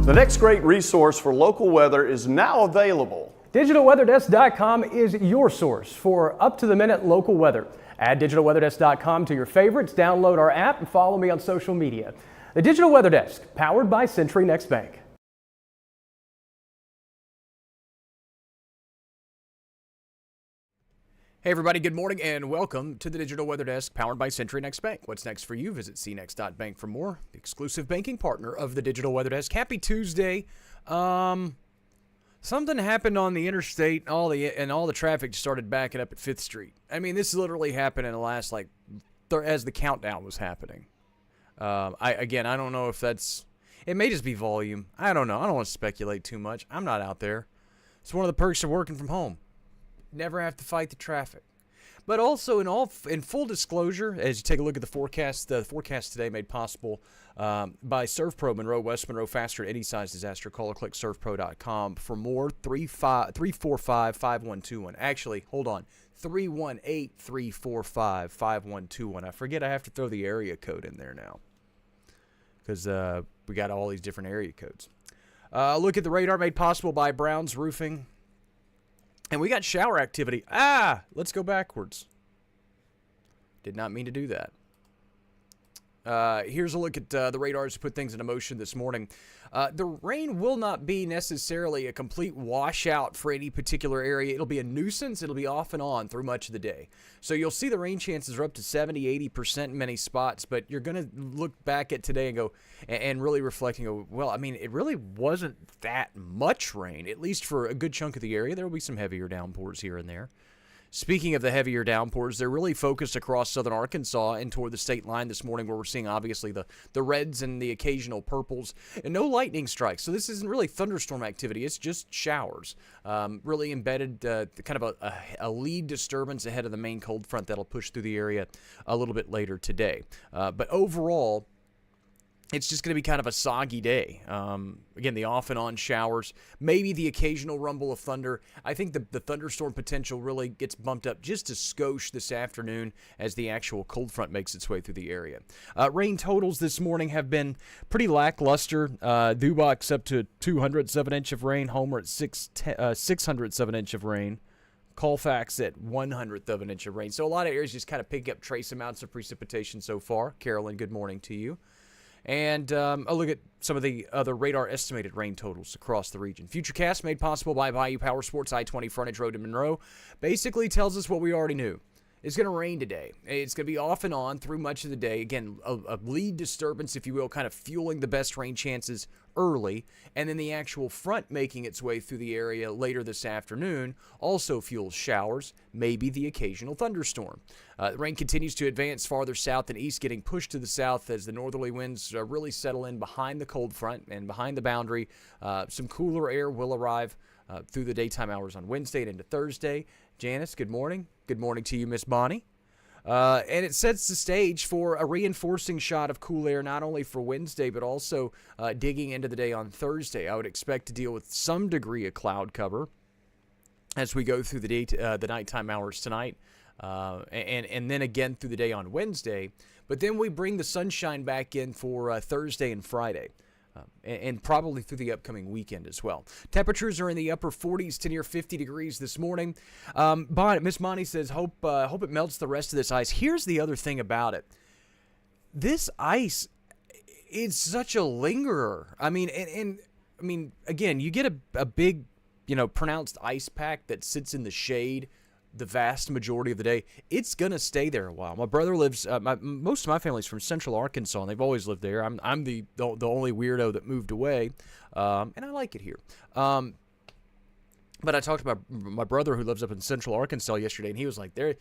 The next great resource for local weather is now available. DigitalWeatherDesk.com is your source for up-to-the-minute local weather. Add DigitalWeatherDesk.com to your favorites, download our app, and follow me on social media. The Digital Weather Desk, powered by Century Next Bank. Hey everybody, good morning and welcome to the Digital Weather Desk powered by Century Next Bank. What's next for you? Visit cnext.bank for more. The exclusive banking partner of the Digital Weather Desk. Happy Tuesday. Something happened on the interstate and all the traffic started backing up at 5th Street. I mean, this literally happened in the last, as the countdown was happening. I don't know if it may just be volume. I don't know. I don't want to speculate too much. I'm not out there. It's one of the perks of working from home. Never have to fight the traffic. But also, in full disclosure, as you take a look at the forecast today made possible by ServPro, Monroe, West Monroe, faster at any size disaster. Call or click servpro.com for more. 345-5121. Actually, hold on. 318-345-5121. I forget I have to throw the area code in there now because we got all these different area codes. Look at the radar made possible by Brown's Roofing. And we got shower activity. Let's go backwards. Did not mean to do that. Here's a look at the radars to put things into motion this morning. The rain will not be necessarily a complete washout for any particular area. It'll be a nuisance. It'll be off and on through much of the day. So you'll see the rain chances are up to 70-80% in many spots, but you're going to look back at today and go, and really reflect and go, well, I mean, it really wasn't that much rain, at least for a good chunk of the area. There will be some heavier downpours here and there. Speaking of the heavier downpours, they're really focused across southern Arkansas and toward the state line this morning, where we're seeing obviously the reds and the occasional purples, and no lightning strikes. So this isn't really thunderstorm activity. It's just showers. Really embedded kind of a lead disturbance ahead of the main cold front that'll push through the area a little bit later today. But overall, it's just going to be kind of a soggy day. Again, the off and on showers, maybe the occasional rumble of thunder. I think the thunderstorm potential really gets bumped up just a skosh this afternoon as the actual cold front makes its way through the area. Rain totals this morning have been pretty lackluster. Dubach's up to 200ths of an inch of rain. Homer at 600ths of an inch of rain. Colfax at 100th of an inch of rain. So a lot of areas just kind of pick up trace amounts of precipitation so far. Carolyn, good morning to you. And I'll look at some of the other radar estimated rain totals across the region. Futurecast made possible by Bayou Power Sports, I-20 frontage road in Monroe, basically tells us what we already knew. It's going to rain today. It's going to be off and on through much of the day. Again, a lead disturbance, if you will, kind of fueling the best rain chances early. And then the actual front making its way through the area later this afternoon also fuels showers, maybe the occasional thunderstorm. The rain continues to advance farther south and east, getting pushed to the south as the northerly winds really settle in behind the cold front and behind the boundary. Some cooler air will arrive through the daytime hours on Wednesday and into Thursday. Janice, good morning. Good morning to you, Miss Bonnie. And it sets the stage for a reinforcing shot of cool air, not only for Wednesday, but also digging into the day on Thursday. I would expect to deal with some degree of cloud cover as we go through the nighttime hours tonight, and then again through the day on Wednesday. But then we bring the sunshine back in for Thursday and Friday. And probably through the upcoming weekend as well. Temperatures are in the upper 40s to near 50 degrees this morning. Miss Monty says, hope it melts the rest of this ice. Here's the other thing about it. This ice is such a lingerer. I mean, again, you get a big, pronounced ice pack that sits in the shade the vast majority of the day. It's going to stay there a while. My brother lives, most of my family's from Central Arkansas, and they've always lived there. I'm the only weirdo that moved away, and I like it here. But I talked to my brother who lives up in Central Arkansas yesterday, and he was like, the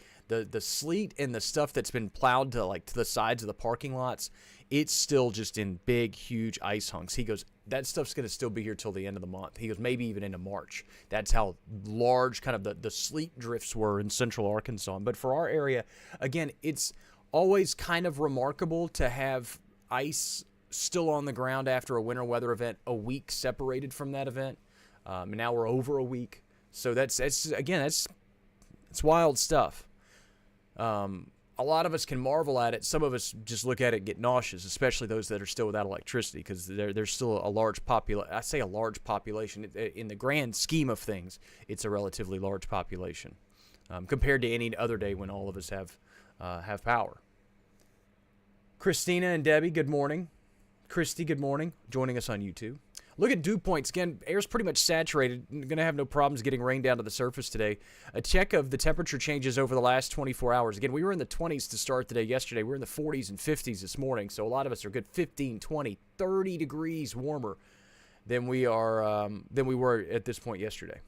sleet and the stuff that's been plowed to the sides of the parking lots, it's still just in big, huge ice hunks. He goes, that stuff's going to still be here till the end of the month. He goes, maybe even into March. That's how large kind of the sleet drifts were in Central Arkansas. But for our area, again, it's always kind of remarkable to have ice still on the ground after a winter weather event, a week separated from that event. And now we're over a week. So that's wild stuff. a lot of us can marvel at it. Some of us just look at it and get nauseous, especially those that are still without electricity, because there's still a large population. I say a large population. In the grand scheme of things, it's a relatively large population compared to any other day when all of us have power. Christina and Debbie, good morning. Christy, good morning. Joining us on YouTube. Look at dew points. Again, air's pretty much saturated. Going to have no problems getting rain down to the surface today. A check of the temperature changes over the last 24 hours. Again, we were in the 20s to start the day yesterday. We were in the 40s and 50s this morning. So a lot of us are good 15, 20, 30 degrees warmer than we were at this point yesterday.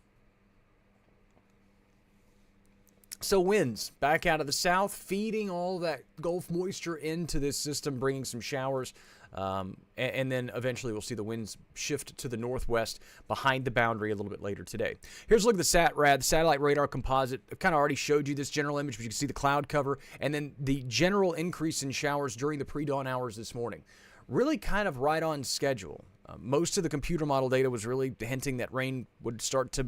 So winds back out of the south, feeding all that Gulf moisture into this system, bringing some showers. And then eventually we'll see the winds shift to the northwest behind the boundary a little bit later today. Here's a look at the SATRAD, the Satellite Radar Composite. I've kind of already showed you this general image, but you can see the cloud cover and then the general increase in showers during the pre-dawn hours this morning. Really kind of right on schedule. Most of the computer model data was really hinting that rain would start to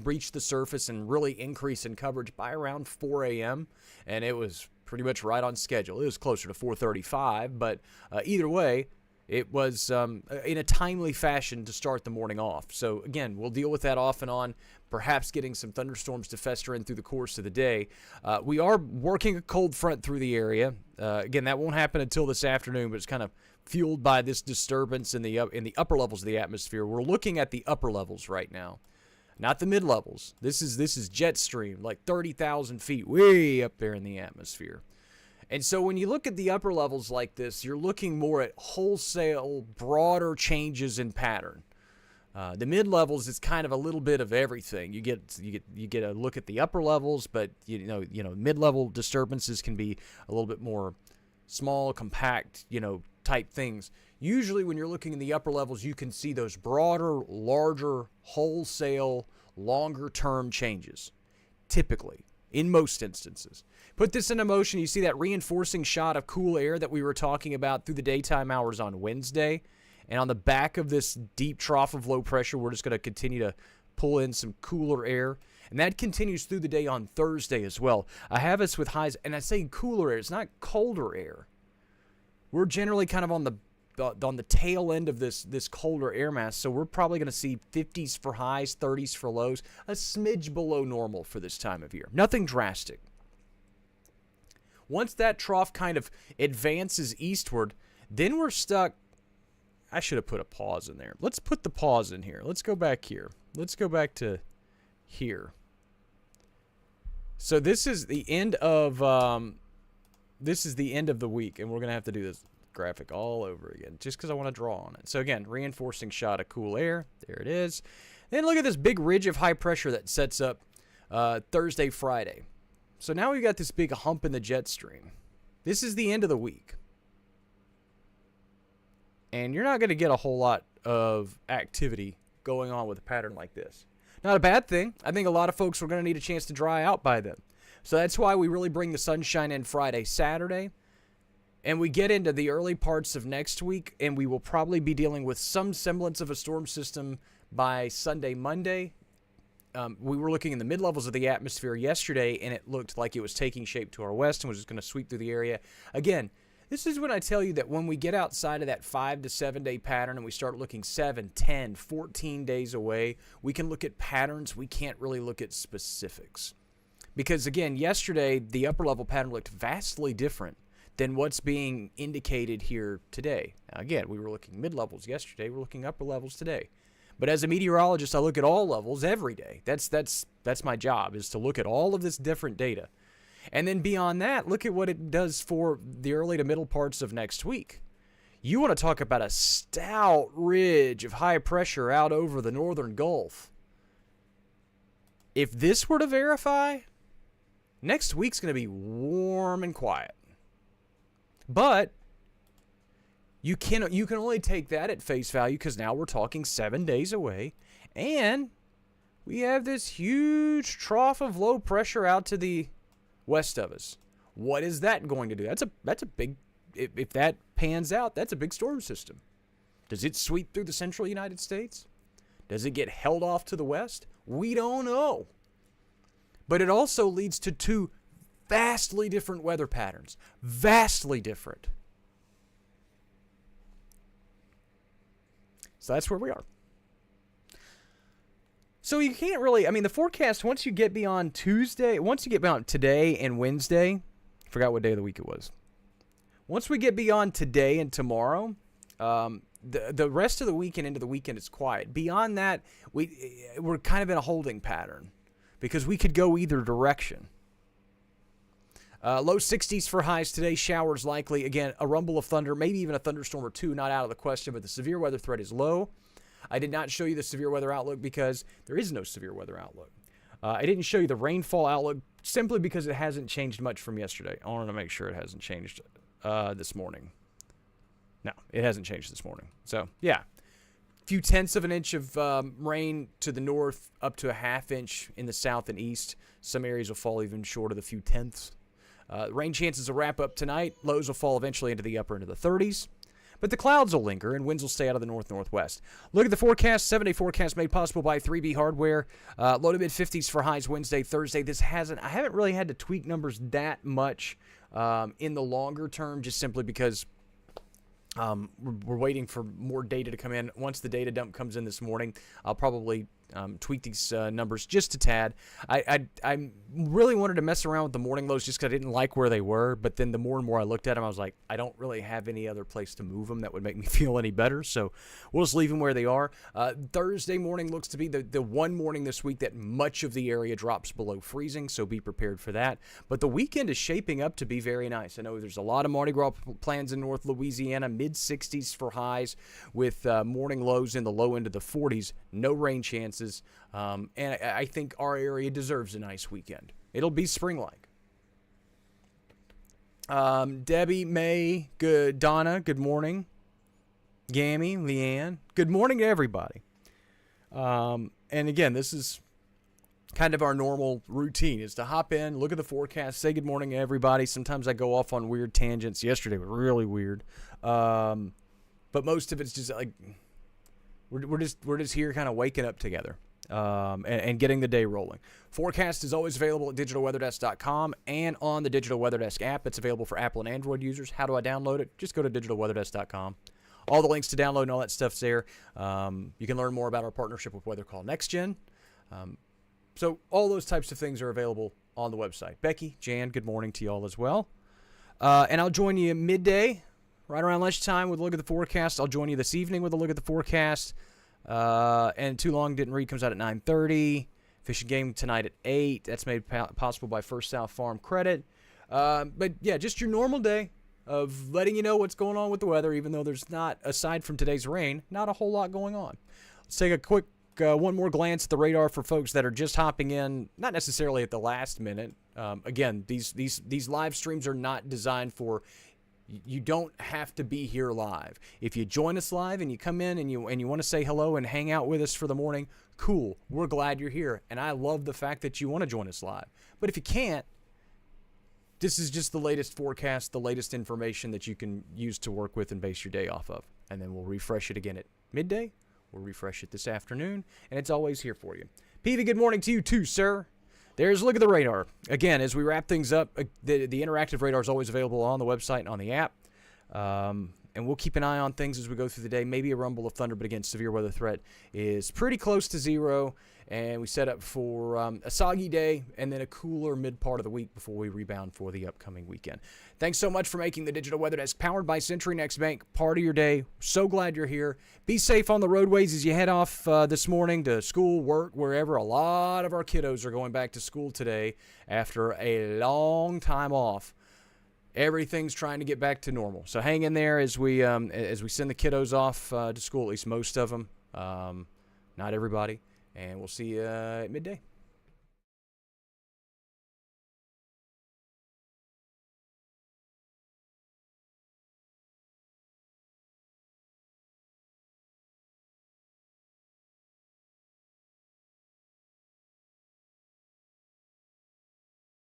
reach the surface and really increase in coverage by around 4 a.m. And it was pretty much right on schedule. It was closer to 4:35, but either way, it was in a timely fashion to start the morning off. So again, we'll deal with that off and on, perhaps getting some thunderstorms to fester in through the course of the day. We are working a cold front through the area. Again, that won't happen until this afternoon, but it's kind of fueled by this disturbance in the upper levels of the atmosphere. We're looking at the upper levels right now, not the mid levels. This is jet stream, like 30,000 feet way up there in the atmosphere. And so when you look at the upper levels like this, you're looking more at wholesale, broader changes in pattern. The mid levels is kind of a little bit of everything. You get a look at the upper levels, but you know mid level disturbances can be a little bit more small, compact, type things. Usually when you're looking in the upper levels, you can see those broader, larger, wholesale, longer term changes. Typically, in most instances. Put this into motion, you see that reinforcing shot of cool air that we were talking about through the daytime hours on Wednesday. And on the back of this deep trough of low pressure, we're just going to continue to pull in some cooler air. And that continues through the day on Thursday as well. I have us with highs, and I say cooler air, it's not colder air. We're generally kind of on the tail end of this colder air mass, so we're probably going to see 50s for highs, 30s for lows, a smidge below normal for this time of year. Nothing drastic. Once that trough kind of advances eastward, then we're stuck. I should have put a pause in there. Let's put the pause in here. Let's go back here. Let's go back to here. So this is the end of the week, and we're going to have to do this graphic all over again just because I want to draw on it. So again, reinforcing shot of cool air. There it is. Then look at this big ridge of high pressure that sets up Thursday, Friday. So now we've got this big hump in the jet stream. This is the end of the week. And you're not going to get a whole lot of activity going on with a pattern like this. Not a bad thing. I think a lot of folks are going to need a chance to dry out by then. So that's why we really bring the sunshine in Friday, Saturday. And we get into the early parts of next week, and we will probably be dealing with some semblance of a storm system by Sunday, Monday. We were looking in the mid-levels of the atmosphere yesterday, and it looked like it was taking shape to our west and was just going to sweep through the area. Again, this is when I tell you that when we get outside of that 5 to 7 day pattern and we start looking 7, 10, 14 days away, we can look at patterns. We can't really look at specifics. Because again, yesterday, the upper level pattern looked vastly different than what's being indicated here today. Now, again, we were looking mid-levels yesterday. We're looking upper levels today. But as a meteorologist, I look at all levels every day. That's my job, is to look at all of this different data. And then beyond that, look at what it does for the early to middle parts of next week. You want to talk about a stout ridge of high pressure out over the northern Gulf. If this were to verify, next week's going to be warm and quiet. But you can only take that at face value because now we're talking 7 days away. And we have this huge trough of low pressure out to the west of us. What is that going to do? That's a big, if that pans out, that's a big storm system. Does it sweep through the central United States? Does it get held off to the west? We don't know. But it also leads to two vastly different weather patterns. Vastly different. So that's where we are. So you can't really, the forecast, once you get beyond today and Wednesday, I forgot what day of the week it was. Once we get beyond today and tomorrow, the rest of the weekend into the weekend is quiet. Beyond that, we're kind of in a holding pattern because we could go either direction. Low 60s for highs today, showers likely. Again, a rumble of thunder, maybe even a thunderstorm or two, not out of the question, but the severe weather threat is low. I did not show you the severe weather outlook because there is no severe weather outlook. I didn't show you the rainfall outlook simply because it hasn't changed much from yesterday. I wanted to make sure it hasn't changed this morning. No, it hasn't changed this morning. So, yeah. A few tenths of an inch of rain to the north, up to a half inch in the south and east. Some areas will fall even short of the few tenths. Rain chances will wrap up tonight. Lows will fall eventually into the upper end of the 30s. But the clouds will linger and winds will stay out of the north-northwest. Look at the forecast. 7-day forecast made possible by 3B Hardware. Low to mid-50s for highs Wednesday, Thursday. I haven't really had to tweak numbers that much in the longer term, just simply because we're waiting for more data to come in. Once the data dump comes in this morning, I'll probably tweak these numbers just a tad. I really wanted to mess around with the morning lows just because I didn't like where they were, but then the more and more I looked at them, I was like, I don't really have any other place to move them that would make me feel any better, so we'll just leave them where they are. Thursday morning looks to be the one morning this week that much of the area drops below freezing, so be prepared for that. But the weekend is shaping up to be very nice. I know there's a lot of Mardi Gras plans in North Louisiana, mid-60s for highs with morning lows in the low end of the 40s, no rain chances. And I think our area deserves a nice weekend. It'll be spring-like. Debbie, May, good. Donna, good morning. Gammy, Leanne, good morning to everybody. And again, this is kind of our normal routine, is to hop in, look at the forecast, say good morning to everybody. Sometimes I go off on weird tangents. Yesterday was really weird. But most of it's just like we're just here kind of waking up together and getting the day rolling. Forecast is always available at digitalweatherdesk.com and on the Digital Weather Desk app. It's available for Apple and Android users. How do I download it? Just go to digitalweatherdesk.com. All the links to download and all that stuff's there. You can learn more about our partnership with Weather Call NextGen. So all those types of things are available on the website. Becky, Jan, good morning to you all as well. And I'll join you midday, right around lunchtime, with a look at the forecast. I'll join you this evening with a look at the forecast. And Too Long Didn't Read comes out at 9:30. Fishing Game tonight at 8. That's made possible by First South Farm Credit. But yeah, just your normal day of letting you know what's going on with the weather, even though there's not, aside from today's rain, not a whole lot going on. Let's take a quick one more glance at the radar for folks that are just hopping in, not necessarily at the last minute. Again, these live streams are not designed for, you don't have to be here live. If you join us live and you come in and you want to say hello and hang out with us for the morning, cool. We're glad you're here. And I love the fact that you want to join us live. But if you can't, this is just the latest forecast, the latest information that you can use to work with and base your day off of. And then we'll refresh it again at midday. We'll refresh it this afternoon. And it's always here for you. Peavy, good morning to you too, sir. There's a look at the radar. Again, as we wrap things up, the interactive radar is always available on the website and on the app. And we'll keep an eye on things as we go through the day. Maybe a rumble of thunder, but again, severe weather threat is pretty close to zero. And we set up for a soggy day and then a cooler mid part of the week before we rebound for the upcoming weekend. Thanks so much for making the Digital Weather Desk, powered by Century Next Bank, part of your day. So glad you're here. Be safe on the roadways as you head off this morning to school, work, wherever. A lot of our kiddos are going back to school today after a long time off. Everything's trying to get back to normal. So hang in there as we send the kiddos off to school, at least most of them. Not everybody. And we'll see you at midday.